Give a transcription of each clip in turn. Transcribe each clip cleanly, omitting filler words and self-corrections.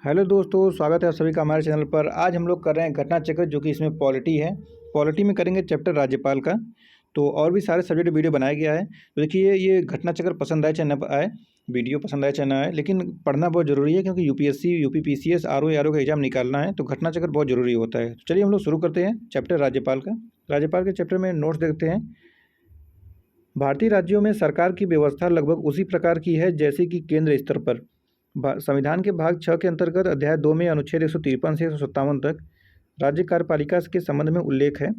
Hello दोस्तों, स्वागत है आप सभी का हमारे चैनल पर। आज हम लोग कर रहे हैं घटना चक्र, जो कि इसमें पॉलिटी है। पॉलिटी में करेंगे चैप्टर राज्यपाल का। तो और भी सारे सब्जेक्ट वीडियो बनाया गया है। तो देखिए, ये घटना चक्र पसंद आए चाहे न आए, वीडियो पसंद आए चाहे ना आए, लेकिन पढ़ना बहुत ज़रूरी है, क्योंकि यूपीएससी यूपी पीसीएस आरओ का एग्जाम निकालना है, तो घटना चक्र बहुत ज़रूरी होता है। तो चलिए हम लोग शुरू करते हैं चैप्टर राज्यपाल का। राज्यपाल के चैप्टर में नोट्स देखते हैं। भारतीय राज्यों में सरकार की व्यवस्था लगभग उसी प्रकार की है जैसे कि केंद्र स्तर पर। संविधान के भाग 6 के अंतर्गत अध्याय 2 में अनुच्छेद 153 से 157 तक राज्य कार्यपालिका के संबंध में उल्लेख है।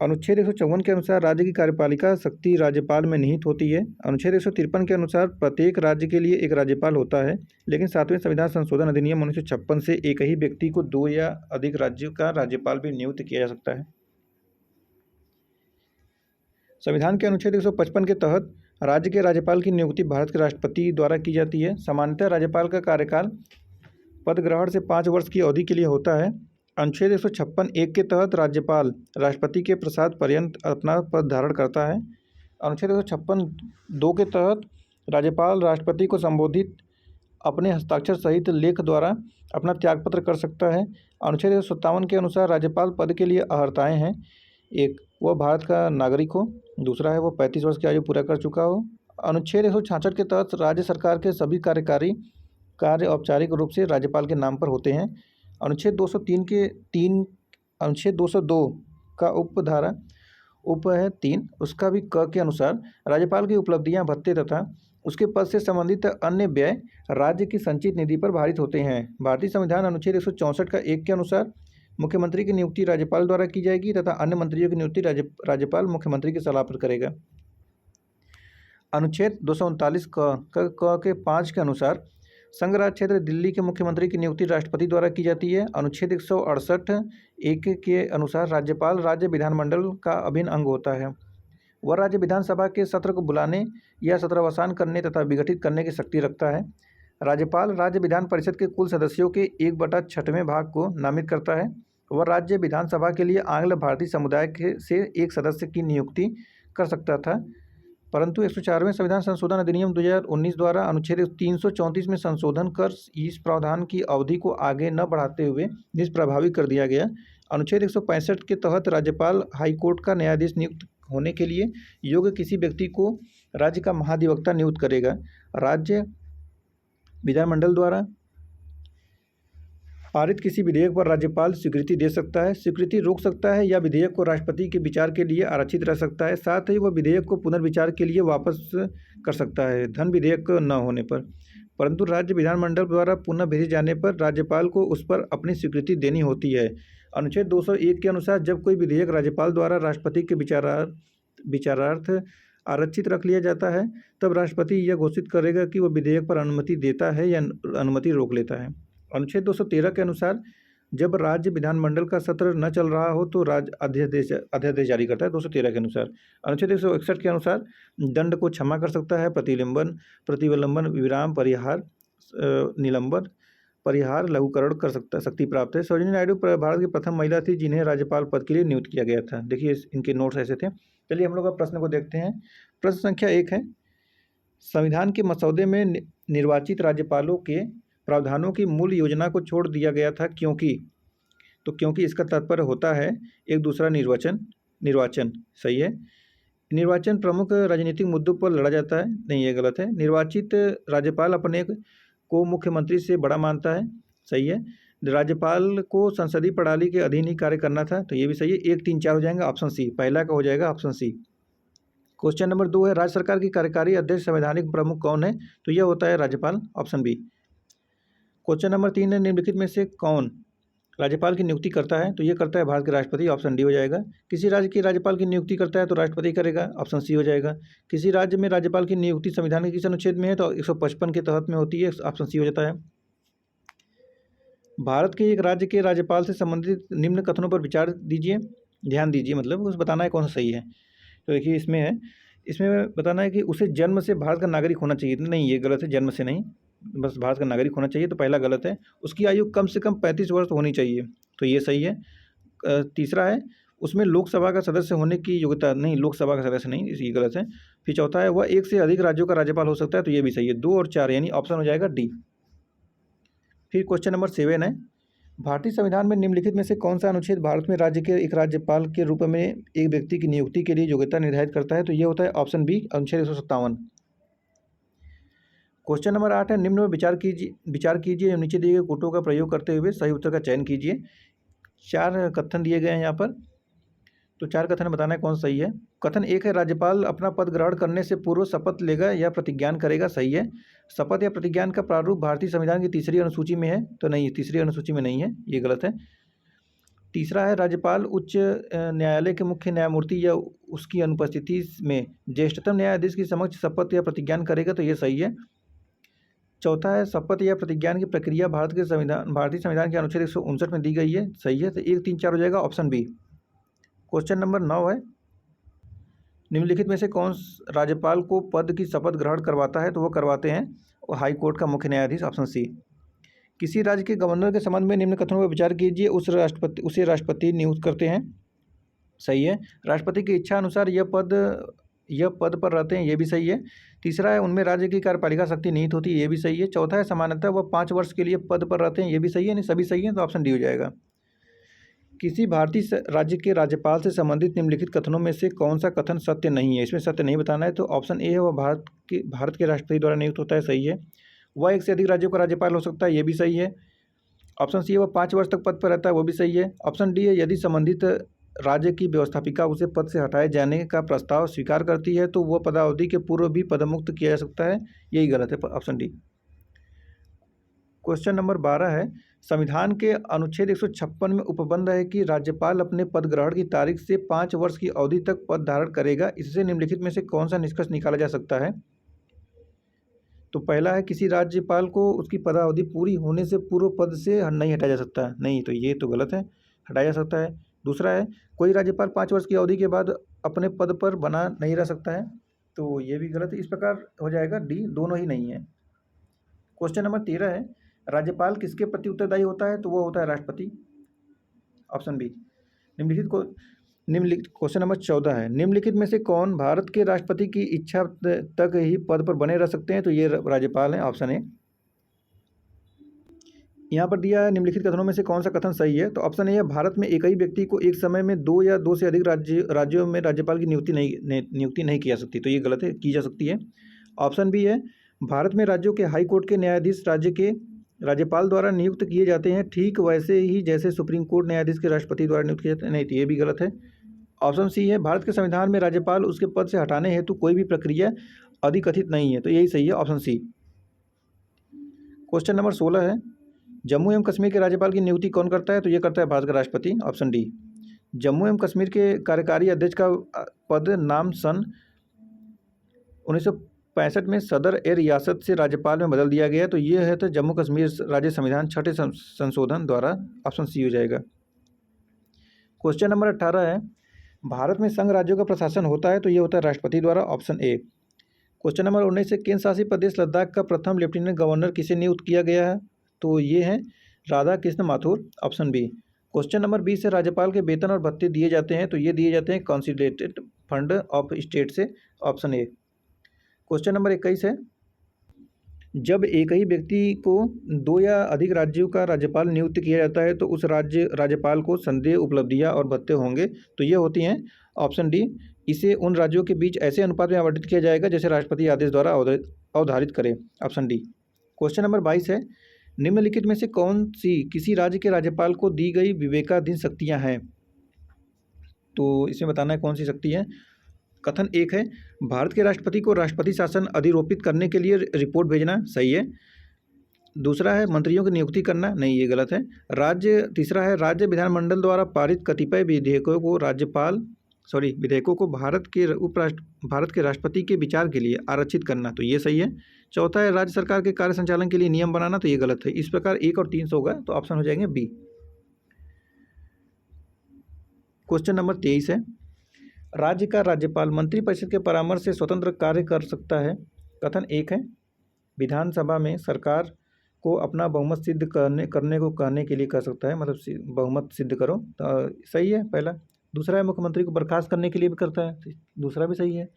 अनुच्छेद 154 के अनुसार राज्य की कार्यपालिका शक्ति राज्यपाल में निहित होती है। अनुच्छेद 153 के अनुसार प्रत्येक राज्य के लिए एक राज्यपाल होता है, लेकिन 7वें संविधान संशोधन अधिनियम 1956 से एक ही व्यक्ति को 2 या अधिक राज्यों का राज्यपाल भी नियुक्त किया जा सकता है। संविधान के अनुच्छेद 155 के तहत राज्य के राज्यपाल की नियुक्ति भारत के राष्ट्रपति द्वारा की जाती है। सामान्यतः राज्यपाल का कार्यकाल पद ग्रहण से 5 वर्ष की अवधि के लिए होता है। अनुच्छेद 156(1) के तहत राज्यपाल राष्ट्रपति के प्रसाद पर्यंत अपना पद धारण करता है। अनुच्छेद 156(2) के तहत राज्यपाल राष्ट्रपति को संबोधित अपने हस्ताक्षर सहित लेख द्वारा अपना त्यागपत्र कर सकता है। अनुच्छेद 157 के अनुसार राज्यपाल पद के लिए अर्हताएँ हैं। एक, वह भारत का नागरिक हो। दूसरा है, वो 35 वर्ष की आयु पूरा कर चुका हो। अनुच्छेद 166 के तहत राज्य सरकार के सभी कार्यकारी कार्य औपचारिक रूप से राज्यपाल के नाम पर होते हैं। अनुच्छेद 202 का उपधारा उप है 3, उसका भी क के अनुसार राज्यपाल की उपलब्धियां, भत्ते तथा उसके पद से संबंधित अन्य व्यय राज्य की संचित निधि पर भारित होते हैं। भारतीय संविधान अनुच्छेद 164 का 1 के अनुसार मुख्यमंत्री की नियुक्ति राज्यपाल द्वारा की जाएगी तथा अन्य मंत्रियों की नियुक्ति राज्यपाल मुख्यमंत्री की सलाह पर करेगा। अनुच्छेद 239 क के 5 के अनुसार संघ राज्य क्षेत्र दिल्ली के मुख्यमंत्री की नियुक्ति राष्ट्रपति द्वारा की जाती है। अनुच्छेद 168(1) के अनुसार राज्यपाल राज्य विधानमंडल का अभिन्न अंग होता है। वह राज्य विधानसभा के सत्र को बुलाने या सत्रावसान करने तथा विघटित करने की शक्ति रखता है। राज्यपाल राज्य विधान परिषद के कुल सदस्यों के 1/6वें भाग को नामित करता है। वह राज्य विधानसभा के लिए आंग्ल भारतीय समुदाय से एक सदस्य की नियुक्ति कर सकता था, परंतु 104वें संविधान संशोधन अधिनियम 2019 द्वारा अनुच्छेद 334 में संशोधन कर इस प्रावधान की अवधि को आगे न बढ़ाते हुए निष्प्रभावी कर दिया गया। अनुच्छेद 165 के तहत राज्यपाल हाईकोर्ट का न्यायाधीश नियुक्त होने के लिए योग्य किसी व्यक्ति को राज्य का महाधिवक्ता नियुक्त करेगा। राज्य विधानमंडल द्वारा पारित किसी विधेयक पर राज्यपाल स्वीकृति दे सकता है, स्वीकृति रोक सकता है या विधेयक को राष्ट्रपति के विचार के लिए आरक्षित रह सकता है। साथ ही वह विधेयक को पुनर्विचार के लिए वापस कर सकता है, धन विधेयक न होने पर। परंतु राज्य विधानमंडल द्वारा पुनः भेजे जाने पर राज्यपाल को उस पर अपनी स्वीकृति देनी होती है। अनुच्छेद 201 के अनुसार जब कोई विधेयक राज्यपाल द्वारा राष्ट्रपति के विचारार्थ आरक्षित रख लिया जाता है, तब राष्ट्रपति यह घोषित करेगा कि वह विधेयक पर अनुमति देता है या अनुमति रोक लेता है। अनुच्छेद 213 के अनुसार जब राज्य विधानमंडल का सत्र न चल रहा हो तो राज्य अध्यादेश जारी करता है, 213 के अनुसार। अनुच्छेद 161 के अनुसार दंड को क्षमा कर सकता है, प्रतिलंबन, विराम, परिहार, निलंबन, परिहार, लघुकरण कर सकता, शक्ति प्राप्त है। सरोजिनी नायडू भारत की प्रथम महिला थी जिन्हें राज्यपाल पद के लिए नियुक्त किया गया था। देखिए, इनके नोट्स ऐसे थे। चलिए हम लोग अब प्रश्न को देखते हैं। प्रश्न संख्या 1 है, संविधान के मसौदे में निर्वाचित राज्यपालों के प्रावधानों की मूल योजना को छोड़ दिया गया था, क्योंकि इसका तात्पर्य होता है एक दूसरा निर्वाचन। सही है। निर्वाचन प्रमुख राजनीतिक मुद्दों पर लड़ा जाता है, नहीं, ये गलत है। निर्वाचित राज्यपाल अपने को मुख्यमंत्री से बड़ा मानता है, सही है। राज्यपाल को संसदीय प्रणाली के अधीन ही कार्य करना था, तो ये भी सही है। 1, 3, 4 हो जाएगा, ऑप्शन सी पहला का हो जाएगा, ऑप्शन सी। क्वेश्चन नंबर 2 है, राज्य सरकार की कार्यकारी अध्यक्ष संवैधानिक प्रमुख कौन है? तो यह होता है राज्यपाल, ऑप्शन बी। क्वेश्चन नंबर 3 है, निम्नलिखित में से कौन राज्यपाल की नियुक्ति करता है? तो ये करता है भारत के राष्ट्रपति, ऑप्शन डी हो जाएगा। किसी राज्य के राज्यपाल की नियुक्ति करता है तो राष्ट्रपति करेगा, ऑप्शन सी हो जाएगा। किसी राज्य में राज्यपाल की नियुक्ति संविधान के किस अनुच्छेद में है? तो 155 के तहत में होती है, ऑप्शन सी हो जाता है। भारत के एक राज्य के राज्यपाल से संबंधित निम्न कथनों पर विचार दीजिए, ध्यान दीजिए, मतलब उसे बताना है कौन सा सही है। तो देखिए, इसमें बताना है कि उसे जन्म से भारत का नागरिक होना चाहिए। नहीं, ये गलत है, जन्म से नहीं, बस भारत का नागरिक होना चाहिए, तो पहला गलत है। उसकी आयु कम से कम 35 वर्ष होनी चाहिए, तो ये सही है। तीसरा है, उसमें लोकसभा का सदस्य होने की योग्यता नहीं, लोकसभा का सदस्य नहीं, ये गलत है। फिर चौथा है, वह एक से अधिक राज्यों का राज्यपाल हो सकता है, तो ये भी सही है। 2 और 4 यानी ऑप्शन हो जाएगा डी। फिर क्वेश्चन नंबर 7 है, भारतीय संविधान में निम्नलिखित में से कौन सा अनुच्छेद भारत में राज्य के एक राज्यपाल के रूप में एक व्यक्ति की नियुक्ति के लिए योग्यता निर्धारित करता है? तो ये होता है ऑप्शन बी, अनुच्छेद 157। क्वेश्चन नंबर 8 है, निम्न में विचार कीजिए एवं नीचे दिए गए कोटों का प्रयोग करते हुए सही उत्तर का चयन कीजिए। 4 कथन दिए गए हैं यहाँ पर, तो 4 कथन बताना है कौन सही है। कथन 1 है, राज्यपाल अपना पद ग्रहण करने से पूर्व शपथ लेगा या प्रतिज्ञान करेगा, सही है। शपथ या प्रतिज्ञान का प्रारूप भारतीय संविधान की तीसरी अनुसूची में है, तो नहीं, तीसरी अनुसूची में नहीं है, ये गलत है। तीसरा है, राज्यपाल उच्च न्यायालय के मुख्य न्यायमूर्ति या उसकी अनुपस्थिति में ज्येष्ठतम न्यायाधीश के समक्ष शपथ या प्रतिज्ञान करेगा, तो ये सही है। चौथा है, शपथ या प्रतिज्ञान की प्रक्रिया भारतीय संविधान के अनुच्छेद 159 में दी गई है, सही है। तो 1, 3, 4 हो जाएगा ऑप्शन बी। क्वेश्चन नंबर 9 है, निम्नलिखित में से कौन राज्यपाल को पद की शपथ ग्रहण करवाता है? तो वो करवाते हैं हाई कोर्ट का मुख्य न्यायाधीश, ऑप्शन सी। किसी राज्य के गवर्नर के संबंध में निम्न कथनों पर विचार कीजिए, उसे राष्ट्रपति नियुक्त करते हैं, सही है। राष्ट्रपति की इच्छा अनुसार यह पद पर रहते हैं, ये भी सही है। तीसरा है, उनमें राज्य की कार्यपालिका शक्ति निहित होती है, ये भी सही है। चौथा है, सामान्यतः वह 5 वर्ष के लिए पद पर रहते हैं, ये भी सही है। नहीं, सभी सही है, तो ऑप्शन डी हो जाएगा। किसी भारतीय राज्य के राज्यपाल से संबंधित निम्नलिखित कथनों में से कौन सा कथन सत्य नहीं है? इसमें सत्य नहीं बताना है, तो ऑप्शन ए है, वह भारत के राष्ट्रपति द्वारा नियुक्त होता है, सही है। वह एक से अधिक राज्यों का राज्यपाल हो सकता है, ये भी सही है। ऑप्शन सी है, वह 5 वर्ष तक पद पर रहता है, वो भी सही है। ऑप्शन डी है, यदि संबंधित राज्य की व्यवस्थापिका उसे पद से हटाए जाने का प्रस्ताव स्वीकार करती है तो वह पदावधि के पूर्व भी पदमुक्त किया जा सकता है, यही गलत है, ऑप्शन डी। क्वेश्चन नंबर 12 है, संविधान के अनुच्छेद 156 में उपबंध है कि राज्यपाल अपने पद ग्रहण की तारीख से 5 वर्ष की अवधि तक पद धारण करेगा। इससे निम्नलिखित में से कौन सा निष्कर्ष निकाला जा सकता है? तो पहला है, किसी राज्यपाल को उसकी पदावधि पूरी होने से पूर्व पद से नहीं हटाया जा सकता, नहीं, तो ये तो गलत है, हटाया जा सकता है। दूसरा है, कोई राज्यपाल 5 वर्ष की अवधि के बाद अपने पद पर बना नहीं रह सकता है, तो ये भी गलत है। इस प्रकार हो जाएगा डी, दोनों ही नहीं है। क्वेश्चन नंबर 13 है, राज्यपाल किसके प्रति उत्तरदायी होता है? तो वो होता है राष्ट्रपति, ऑप्शन बी। निम्नलिखित क्वेश्चन नंबर 14 है, निम्नलिखित में से कौन भारत के राष्ट्रपति की इच्छा तक ही पद पर बने रह सकते हैं? तो ये राज्यपाल हैं, ऑप्शन ए। यहाँ पर दिया है, निम्नलिखित कथनों में से कौन सा कथन सही है? तो ऑप्शन ए है, भारत में एक ही व्यक्ति को एक समय में 2 या 2 से अधिक राज्यों में राज्यपाल की नियुक्ति नहीं की जा सकती, तो ये गलत है, की जा सकती है। ऑप्शन बी है, भारत में राज्यों के हाई कोर्ट के न्यायाधीश राज्य के राज्यपाल द्वारा नियुक्त किए जाते हैं, ठीक वैसे ही जैसे सुप्रीम कोर्ट न्यायाधीश के राष्ट्रपति द्वारा नियुक्त किए जाते हैं, नहीं, तो ये भी गलत है। ऑप्शन सी है, भारत के संविधान में राज्यपाल उसके पद से हटाने हेतु कोई भी प्रक्रिया अधिकथित नहीं है, तो यही सही है, ऑप्शन सी। क्वेश्चन नंबर 16 है, जम्मू एवं कश्मीर के राज्यपाल की नियुक्ति कौन करता है? तो ये करता है भारत का राष्ट्रपति, ऑप्शन डी। जम्मू एवं कश्मीर के कार्यकारी अध्यक्ष का पद नाम सन 1965 में सदर ए रियासत से राज्यपाल में बदल दिया गया, तो ये है तो जम्मू कश्मीर राज्य संविधान 6ठे संशोधन द्वारा, ऑप्शन सी हो जाएगा। क्वेश्चन नंबर 18 है, भारत में संघ राज्यों का प्रशासन होता है, तो ये होता है राष्ट्रपति द्वारा, ऑप्शन ए। क्वेश्चन नंबर 19 है, केंद्र शासित प्रदेश लद्दाख का प्रथम लेफ्टिनेंट गवर्नर किसे नियुक्त किया गया है? तो ये हैं Radha Krishna Mathur, option B. Question number 20 है, राज्यपाल के वेतन और भत्ते दिए जाते हैं, तो ये दिए जाते हैं कंसोलिडेटेड फंड ऑफ स्टेट से, ऑप्शन ए। क्वेश्चन नंबर 21 है, जब एक ही व्यक्ति को 2 या अधिक राज्यों का राज्यपाल नियुक्त किया जाता है तो उस राज्यपाल को संदेह उपलब्धियां और भत्ते होंगे, तो ये होती हैं, ऑप्शन डी। इसे उन राज्यों के बीच ऐसे अनुपात में आवंटित किया जाएगा जैसे राष्ट्रपति आदेश द्वारा अवधारित करे, ऑप्शन डी। क्वेश्चन नंबर 22 है, निम्नलिखित में से कौन सी किसी राज्य के राज्यपाल को दी गई विवेकाधीन शक्तियां हैं? तो इसमें बताना है कौन सी शक्ति है। कथन 1 है, भारत के राष्ट्रपति को राष्ट्रपति शासन अधिरोपित करने के लिए रिपोर्ट भेजना, सही है। दूसरा है, मंत्रियों की नियुक्ति करना, नहीं, ये गलत है। तीसरा है, राज्य विधानमंडल द्वारा पारित कतिपय विधेयकों को भारत के राष्ट्रपति के विचार के लिए आरक्षित करना, तो ये सही है। चौथा है, राज्य सरकार के कार्य संचालन के लिए नियम बनाना, तो ये गलत है। इस प्रकार 1 और 3 होगा, तो ऑप्शन हो जाएंगे बी। क्वेश्चन नंबर 23 है, राज्य का राज्यपाल मंत्रिपरिषद के परामर्श से स्वतंत्र कार्य कर सकता है। कथन 1 है, विधानसभा में सरकार को अपना बहुमत सिद्ध करने को कहने के लिए कह सकता है, मतलब बहुमत सिद्ध करो, तो सही है पहला। दूसरा है, मुख्यमंत्री को बर्खास्त करने के लिए भी करता है, दूसरा भी सही है।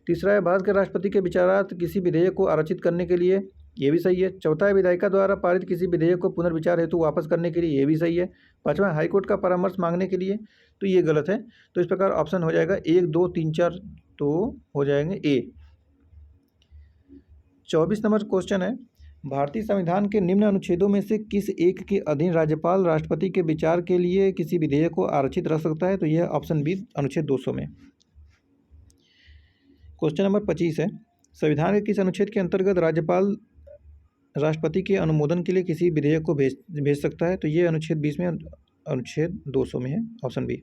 तीसरा है, भारत के राष्ट्रपति के विचारार्थ किसी विधेयक को आरक्षित करने के लिए ये भी सही है। चौथा है विधायिका द्वारा पारित किसी विधेयक को पुनर्विचार हेतु वापस करने के लिए, ये भी सही है। पाँचवां हाईकोर्ट का परामर्श मांगने के लिए, तो ये गलत है। तो इस प्रकार ऑप्शन हो जाएगा 1, 2, 3, 4, तो हो जाएंगे ए। 24 नंबर क्वेश्चन है, भारतीय संविधान के निम्न अनुच्छेदों में से किस एक के अधीन राज्यपाल राष्ट्रपति के विचार के लिए किसी विधेयक को आरक्षित रख सकता है? तो यह ऑप्शन बी अनुच्छेद 200 में। क्वेश्चन नंबर 25 है, संविधान के किस अनुच्छेद के अंतर्गत राज्यपाल राष्ट्रपति के अनुमोदन के लिए किसी विधेयक को भेज सकता है? तो ये अनुच्छेद 20 में, अनुच्छेद 200 में है, ऑप्शन बी।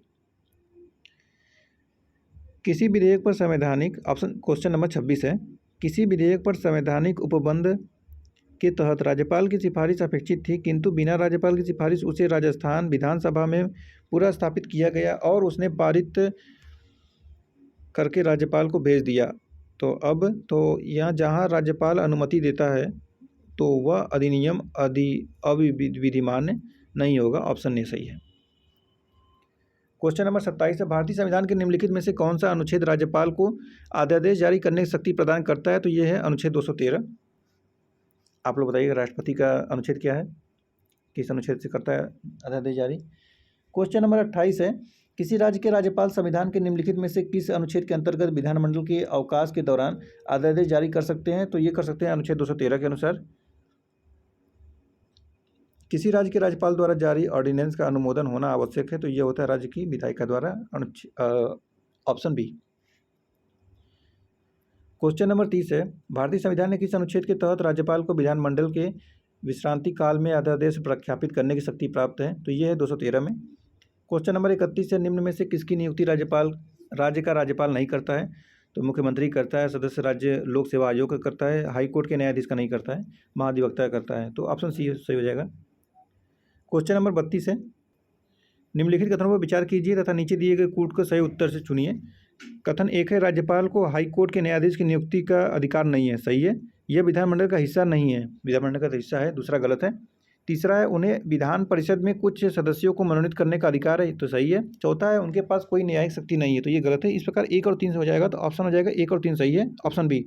किसी विधेयक पर संवैधानिक, ऑप्शन क्वेश्चन नंबर 26 है, किसी विधेयक पर संवैधानिक उपबंध के तहत राज्यपाल की सिफारिश अपेक्षित थी, किंतु बिना राज्यपाल की सिफारिश उसे राजस्थान विधानसभा में पूरा स्थापित किया गया और उसने पारित करके राज्यपाल को भेज दिया। तो अब तो यहाँ जहाँ राज्यपाल अनुमति देता है तो वह अधिनियम अविधिमान्य नहीं होगा, ऑप्शन ए सही है। क्वेश्चन नंबर 27 है, भारतीय संविधान के निम्नलिखित में से कौन सा अनुच्छेद राज्यपाल को अध्यादेश जारी करने की शक्ति प्रदान करता है? तो यह है अनुच्छेद 213। आप लोग बताइएगा राष्ट्रपति का अनुच्छेद क्या है, किस अनुच्छेद से करता है अध्यादेश जारी। क्वेश्चन नंबर 28 है, किसी राज्य के राज्यपाल संविधान के निम्नलिखित में से किस अनुच्छेद के अंतर्गत विधानमंडल के अवकाश के दौरान अध्यादेश जारी कर सकते हैं? तो ये कर सकते हैं अनुच्छेद 213 के अनुसार। किसी राज्य के राज्यपाल द्वारा जारी ऑर्डिनेंस का अनुमोदन होना आवश्यक है, तो यह होता है राज्य की विधायिका द्वारा, ऑप्शन बी। क्वेश्चन नंबर 30 है, भारतीय संविधान ने किस अनुच्छेद के तहत राज्यपाल को विधानमंडल के विश्रांति काल में अध्यादेश प्रख्यापित करने की शक्ति प्राप्त है? तो यह है 213 में। क्वेश्चन नंबर 31 है, निम्न में से किसकी नियुक्ति राज्य का राज्यपाल नहीं करता है? तो मुख्यमंत्री करता है, सदस्य राज्य लोक सेवा आयोग का करता है, हाईकोर्ट के न्यायाधीश का नहीं करता है, महाधिवक्ता करता है। तो ऑप्शन सी सही हो जाएगा। क्वेश्चन नंबर 32 है, निम्नलिखित कथनों पर विचार कीजिए तथा नीचे दिए गए कूट को सही उत्तर से चुनिए। कथन 1 है, राज्यपाल को हाईकोर्ट के न्यायाधीश की नियुक्ति का अधिकार नहीं है, सही है। यह विधानमंडल का हिस्सा नहीं है, विधानमंडल का हिस्सा है, दूसरा गलत है। तीसरा है, उन्हें विधान परिषद में कुछ सदस्यों को मनोनीत करने का अधिकार है, तो सही है। चौथा है, उनके पास कोई न्यायिक शक्ति नहीं है, तो ये गलत है। इस प्रकार 1 और 3 से हो जाएगा, तो ऑप्शन हो जाएगा 1 और 3 सही है, ऑप्शन बी।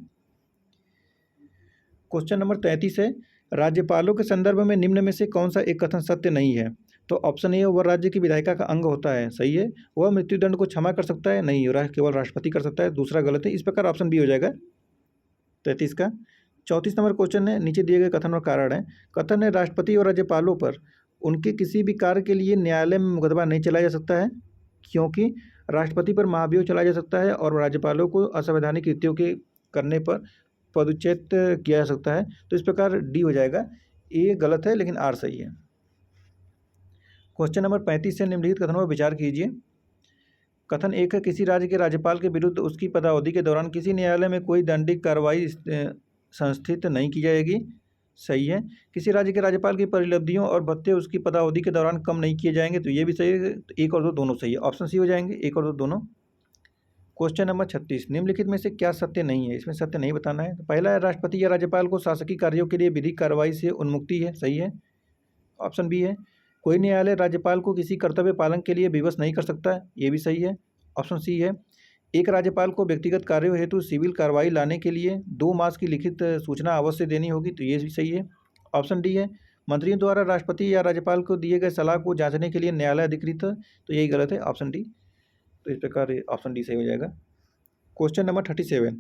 क्वेश्चन नंबर 33 है, राज्यपालों के संदर्भ में निम्न में से कौन सा एक कथन सत्य नहीं है? तो ऑप्शन ए, वह राज्य की विधायिका का अंग होता है, सही है। वह मृत्युदंड को क्षमा कर सकता है, नहीं, केवल राष्ट्रपति कर सकता है, दूसरा गलत है। इस प्रकार ऑप्शन बी हो जाएगा 33 का। 34 नंबर क्वेश्चन है, नीचे दिए गए कथन और कारण है। कथन है, राष्ट्रपति और राज्यपालों पर उनके किसी भी कार्य के लिए न्यायालय में मुकदमा नहीं चलाया जा सकता है, क्योंकि राष्ट्रपति पर महाभियोग चलाया जा सकता है और राज्यपालों को असंवैधानिक कृत्यों के करने पर पदच्युत किया जा सकता है। तो इस प्रकार डी हो जाएगा। ए गलत है लेकिन आर सही है। क्वेश्चन नंबर 35 से निम्नलिखित कथनों पर विचार कीजिए। कथन 1 है, किसी राज्य के राज्यपाल के विरुद्ध उसकी पदावधि के दौरान किसी न्यायालय में कोई दंडिक कार्रवाई संस्थित नहीं की जाएगी, सही है। किसी राज्य के राज्यपाल की परिलब्धियों और भत्ते उसकी पदावधि के दौरान कम नहीं किए जाएंगे, तो ये भी सही है। तो 1 और 2 दोनों सही है, ऑप्शन सी हो जाएंगे, 1 और 2 दोनों। क्वेश्चन नंबर 36, निम्नलिखित में से क्या सत्य नहीं है? इसमें सत्य नहीं बताना है। तो पहला है, राष्ट्रपति या राज्यपाल को शासकीय कार्यों के लिए विधिक कार्रवाई से उन्मुक्ति है, सही है, ऑप्शन बी है। कोई न्यायालय राज्यपाल को किसी कर्तव्य पालन के लिए विवश नहीं कर सकता है, ये भी सही है, ऑप्शन सी है। एक राज्यपाल को व्यक्तिगत कार्यों हेतु सिविल कार्रवाई लाने के लिए 2 मास की लिखित सूचना अवश्य देनी होगी, तो ये भी सही है, ऑप्शन डी है। मंत्रियों द्वारा राष्ट्रपति या राज्यपाल को दिए गए सलाह को जांचने के लिए न्यायालय अधिकृत है, तो यही गलत है, ऑप्शन डी। तो इस प्रकार ऑप्शन डी सही हो जाएगा। क्वेश्चन नंबर 37,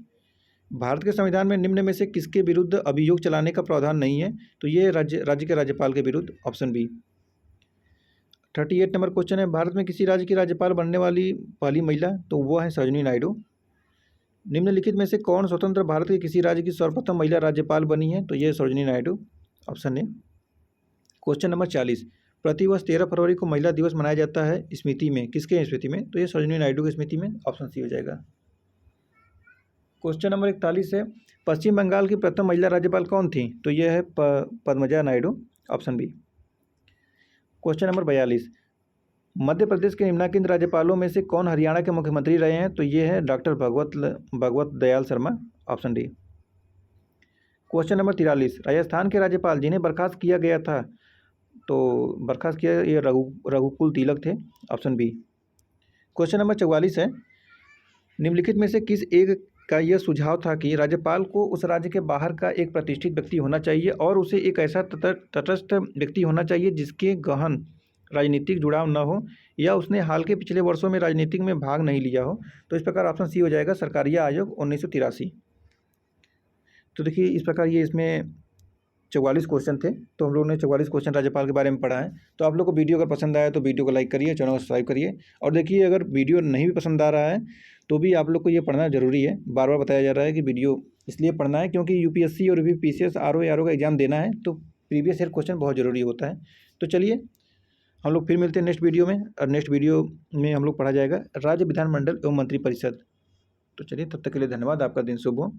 भारत के संविधान में निम्न में से किसके विरुद्ध अभियोग चलाने का प्रावधान नहीं है? तो ये राज्य के राज्यपाल के विरुद्ध, ऑप्शन बी। 38 नंबर क्वेश्चन है, भारत में किसी राज्य की राज्यपाल बनने वाली पहली महिला, तो वह है सरोजिनी नायडू। निम्नलिखित में से कौन स्वतंत्र भारत के किसी राज्य की सर्वप्रथम महिला राज्यपाल बनी है? तो यह Sarojini Naidu, option A. Question number 40, प्रतिवर्ष 13 फरवरी को महिला दिवस मनाया जाता है स्मृति में, किसके स्मृति में? तो ये सरोजिनी नायडू की स्मृति में, ऑप्शन सी हो जाएगा। क्वेश्चन नंबर 41 है, पश्चिम बंगाल की प्रथम महिला राज्यपाल कौन थी? तो यह है Padmaja Naidu, option B. Question number 42, Madhya Pradesh के निम्नलिखित राज्यपालों में से कौन हरियाणा के मुख्यमंत्री रहे हैं? तो ये है doctor Bhagwat Dayal Sharma, option D. Question number 43, Rajasthan के राज्यपाल जिन्हें बर्खास्त किया गया था, तो बर्खास्त किया ये रघुकुल तिलक थे, ऑप्शन बी। क्वेश्चन नंबर 44 है, निम्नलिखित में से किस एक का यह सुझाव था कि राज्यपाल को उस राज्य के बाहर का एक प्रतिष्ठित व्यक्ति होना चाहिए और उसे एक ऐसा तटस्थ व्यक्ति होना चाहिए जिसके गहन राजनीतिक जुड़ाव न हो या उसने हाल के पिछले वर्षों में राजनीतिक में भाग नहीं लिया हो। तो इस प्रकार ऑप्शन सी हो जाएगा, सरकारिया आयोग 1983। तो देखिए इस प्रकार ये इसमें 44 क्वेश्चन थे। तो हम लोगों ने 44 क्वेश्चन राज्यपाल के बारे में पढ़ा है। तो आप लोग को वीडियो अगर पसंद आया तो वीडियो को लाइक करिए, चैनल को सब्सक्राइब करिए। और देखिए अगर वीडियो नहीं भी पसंद आ रहा है तो भी आप लोग को ये पढ़ना ज़रूरी है। बार बार बताया जा रहा है कि वीडियो इसलिए पढ़ना है क्योंकि यूपीएससी और पीसीएस आरओ का एग्जाम देना है, तो प्रीवियस ईयर क्वेश्चन बहुत ज़रूरी होता है। तो चलिए हम लोग फिर मिलते हैं नेक्स्ट वीडियो में, और नेक्स्ट वीडियो में हम लोग पढ़ा जाएगा राज्य विधानमंडल एवं मंत्रिपरिषद। तो चलिए तब तक के लिए धन्यवाद। आपका दिन शुभ हो।